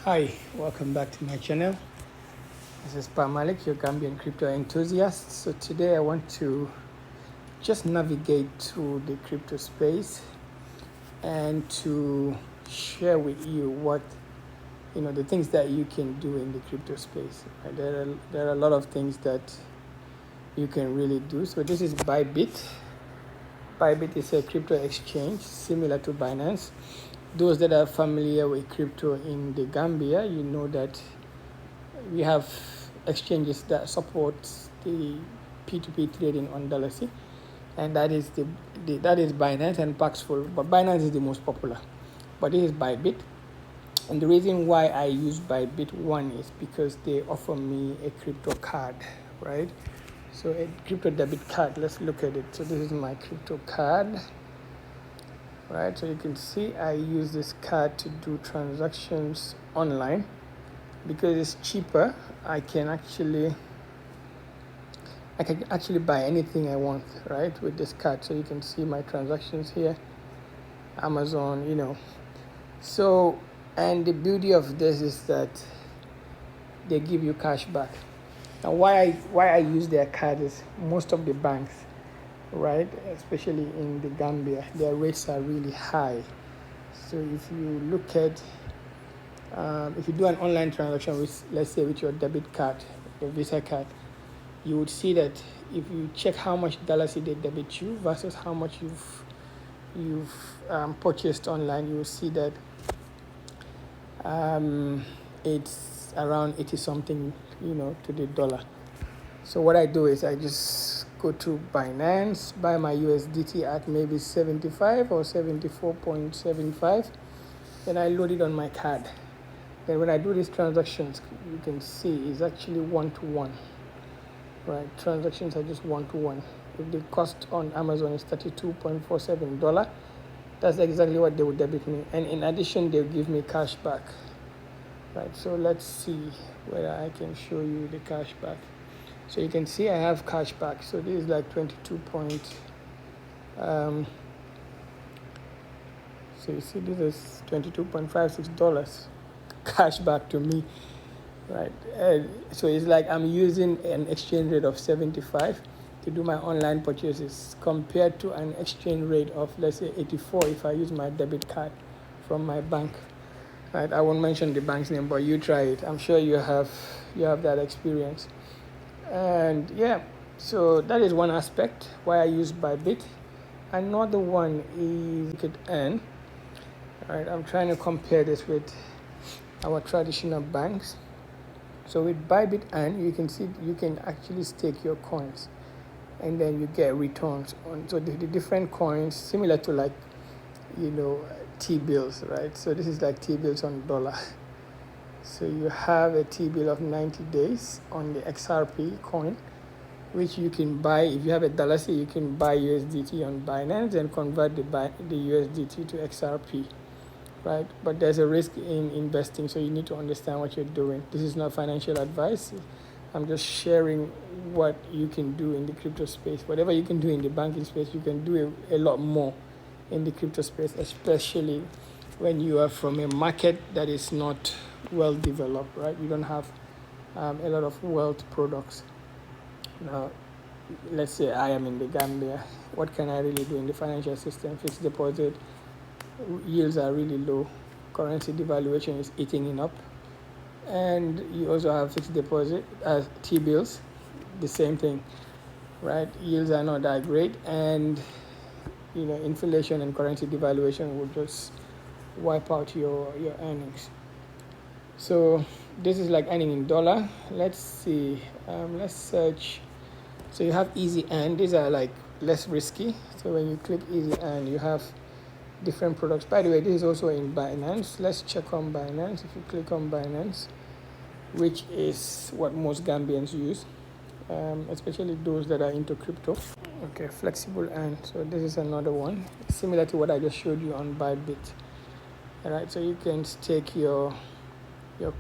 Hi, welcome back to my channel. This is Malik, your Gambian crypto enthusiast. So today I want to just navigate through the crypto space and to share with you what the things that you can do in the crypto space. There are a lot of things that you can really do. So this is Bybit. Bybit is a crypto exchange similar to Binance. Those that are familiar with crypto in the Gambia, you know that we have exchanges that support the P2P trading on Dalasi, and that is that is Binance and Paxful. But Binance is the most popular. But this is Bybit, and the reason why I use Bybit one is because they offer me a crypto card, right? So a crypto debit card. Let's look at it. So this is my crypto card, right? So you can see I use this card to do transactions online because it's cheaper. I can actually buy anything I want, right, with this card. So you can see my transactions here, Amazon. So, and the beauty of this is that they give you cash back. Now, why I use their card is most of the banks, right, especially in the Gambia, their rates are really high. So if you look at if you do an online transaction with, let's say, with your debit card, your Visa card, you would see that if you check how much dollars they debit you versus how much you've purchased online, you will see that it's around 80 something, to the dollar. So what I do is I just go to Binance, buy my USDT at maybe 75 or 74.75, then I load it on my card. Then when I do these transactions, you can see it's actually one-to-one. Right, transactions are just one-to-one. If the cost on Amazon is $32.47, that's exactly what they would debit me. And in addition, they'll give me cash back. Right, so let's see whether I can show you the cash back. So you can see I have cash back. So this is like 22 point. So you see this is $22.56 cash back to me. Right, so it's like I'm using an exchange rate of 75 to do my online purchases compared to an exchange rate of, let's say, 84 if I use my debit card from my bank. Right, I won't mention the bank's name, but you try it. I'm sure you have that experience. And yeah, so that is one aspect why I use Bybit. Another one is you could earn. Right, I'm trying to compare this with our traditional banks. So with Bybit and you can see you can actually stake your coins and then you get returns on. So the different coins similar to like T-bills, right? So this is like T-bills on dollar. So you have a T-bill of 90 days on the XRP coin, which you can buy. If you have a dollar, say you can buy USDT on Binance and convert the USDT to XRP. Right, but there's a risk in investing, so you need to understand what you're doing. This is not financial advice. I'm just sharing what you can do in the crypto space. Whatever you can do in the banking space, you can do a lot more in the crypto space, especially when you are from a market that is not well developed, right? You don't have a lot of wealth products. Now, let's say I am in the Gambia. What can I really do in the financial system? Fixed deposit, yields are really low, currency devaluation is eating it up, and you also have fixed deposit as T-bills, the same thing, right? Yields are not that great, and inflation and currency devaluation will just wipe out your earnings. So this is like earning in dollar. Let's see, let's search. So you have easy earn. These are like less risky. So when you click easy earn, you have different products. By the way, this is also in Binance. Let's check on Binance. If you click on Binance, which is what most Gambians use, especially those that are into crypto. Okay, flexible earn. So this is another one similar to what I just showed you on Bybit. All right, so you can stake your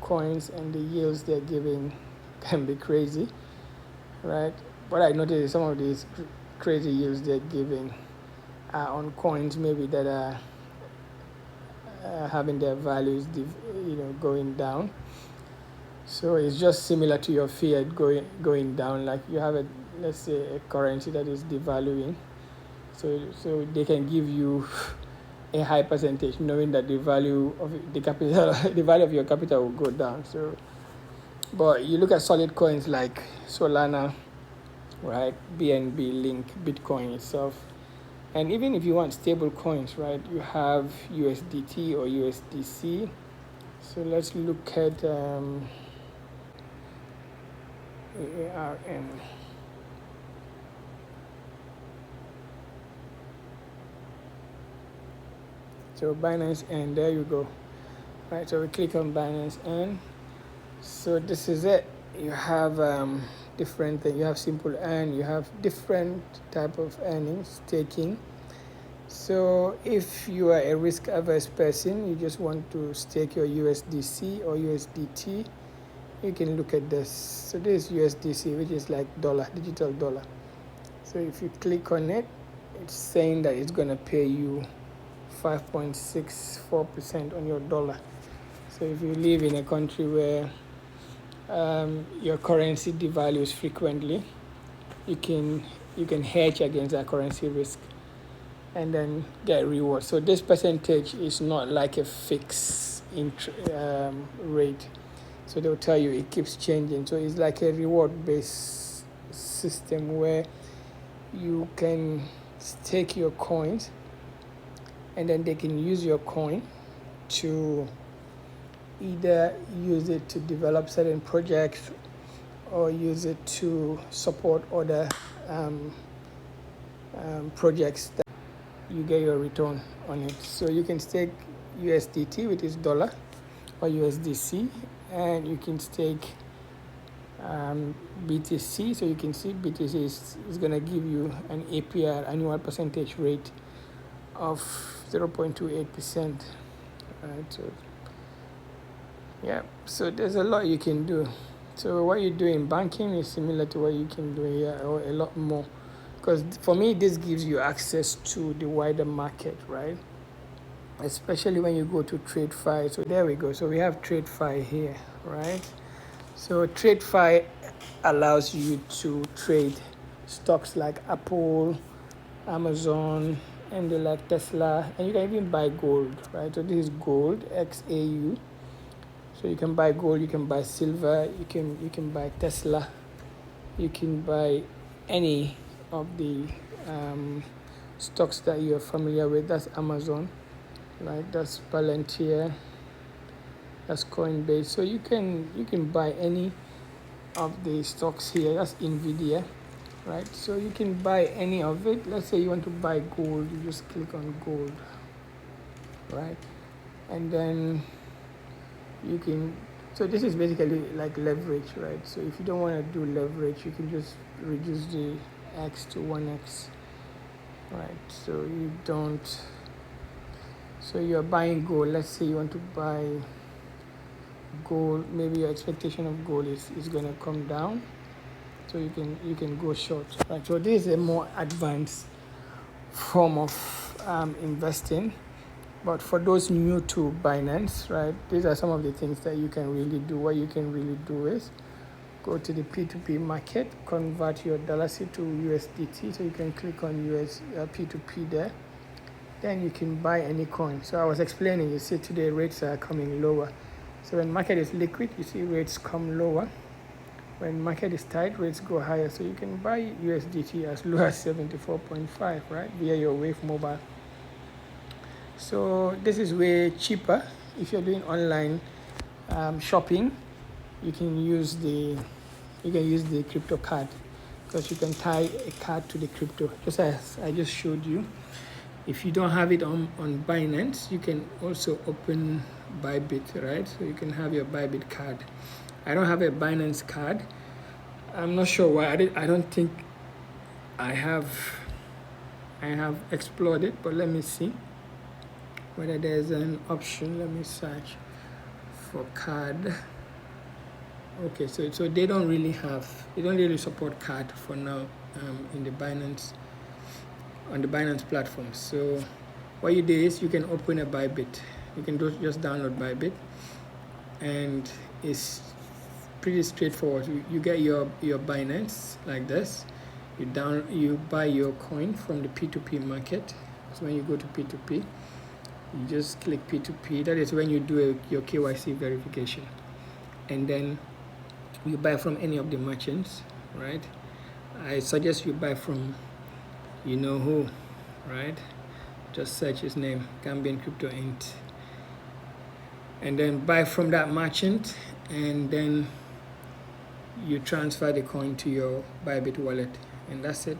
coins, and the yields they're giving can be crazy, right? What I noticed is some of these crazy yields they're giving are on coins maybe that are having their values going down. So it's just similar to your fiat going down. Like you have let's say a currency that is devaluing, so they can give you a high percentage, knowing that the value of the capital, the value of your capital will go down. So, but you look at solid coins like Solana, right? BNB, Link, Bitcoin itself, and even if you want stable coins, right? You have USDT or USDC. So let's look at ARM. So Binance, and there you go. Right, so we click on Binance, and so this is it. You have different things. You have simple earn. You have different type of earnings, staking. So if you are a risk averse person, you just want to stake your USDC or USDT, you can look at this. So this is USDC, which is like dollar, digital dollar. So if you click on it, it's saying that it's gonna pay you 5.64% on your dollar. So if you live in a country where your currency devalues frequently, you can hedge against that currency risk and then get reward. So this percentage is not like a fixed rate. So they'll tell you it keeps changing. So it's like a reward-based system where you can stake your coins, and then they can use your coin to either use it to develop certain projects or use it to support other projects that you get your return on it. So you can stake USDT, which is dollar, or USDC, and you can stake BTC. So you can see BTC is going to give you an APR, annual percentage rate, of 0.28%. Right, so yeah, so there's a lot you can do. So what you do in banking is similar to what you can do here, or a lot more, because for me this gives you access to the wider market, right? Especially when you go to TradeFi. So there we go. So we have TradeFi here, right? So TradeFi allows you to trade stocks like Apple, Amazon, and like Tesla, and you can even buy gold, right? So this is gold, XAU. So you can buy gold, you can buy silver, you can buy Tesla, you can buy any of the stocks that you're familiar with. That's Amazon, right? That's Palantir, that's Coinbase. So you can buy any of the stocks here. That's Nvidia, right? So you can buy any of it. Let's say you want to buy gold, you just click on gold, right? And then you can, so this is basically like leverage, right? So if you don't want to do leverage, you can just reduce the X to 1x, right? So you don't, so you're buying gold. Let's say you want to buy gold, maybe your expectation of gold is going to come down, so you can go short, right? So this is a more advanced form of investing. But for those new to Binance, right, these are some of the things that you can really do. What you can really do is go to the P2P market, convert your dollars to USDT. So you can click on P2P there. Then you can buy any coin. So I was explaining, you see today rates are coming lower. So when market is liquid, you see rates come lower. When market is tight, rates go higher. So you can buy USDT as low as 74.5, right, via your Wave mobile. So this is way cheaper. If you're doing online shopping, you can use the crypto card, because you can tie a card to the crypto, just as I just showed you. If you don't have it on Binance, you can also open Bybit, right? So you can have your Bybit card. I don't have a Binance card. I'm not sure why. I don't think I have explored it, but let me see whether there's an option. Let me search for card. Okay, so they don't really support card for now in the Binance, on the Binance platform. So what you do is you can open a Bybit, You can just download Bybit, and it's pretty straightforward. You get your Binance like this. You buy your coin from the P2P market. So when you go to P2P, you just click P2P. That is when you do your KYC verification, and then you buy from any of the merchants, right? I suggest you buy from you know who, right? Just search his name, Gambian Crypto Inc. And then buy from that merchant, and then you transfer the coin to your Bybit wallet, and that's it.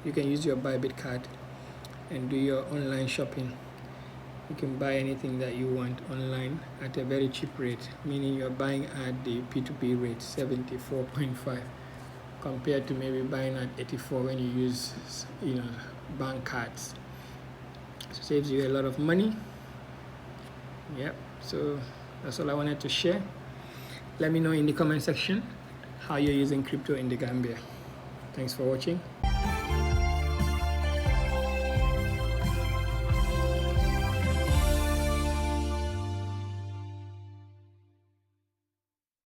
You can use your Bybit card and do your online shopping. You can buy anything that you want online at a very cheap rate, meaning you're buying at the P2P rate, 74.5, compared to maybe buying at 84 when you use bank cards. So it saves you a lot of money. Yep, so that's all I wanted to share. Let me know in the comment section how you're using crypto in the Gambia. Thanks for watching.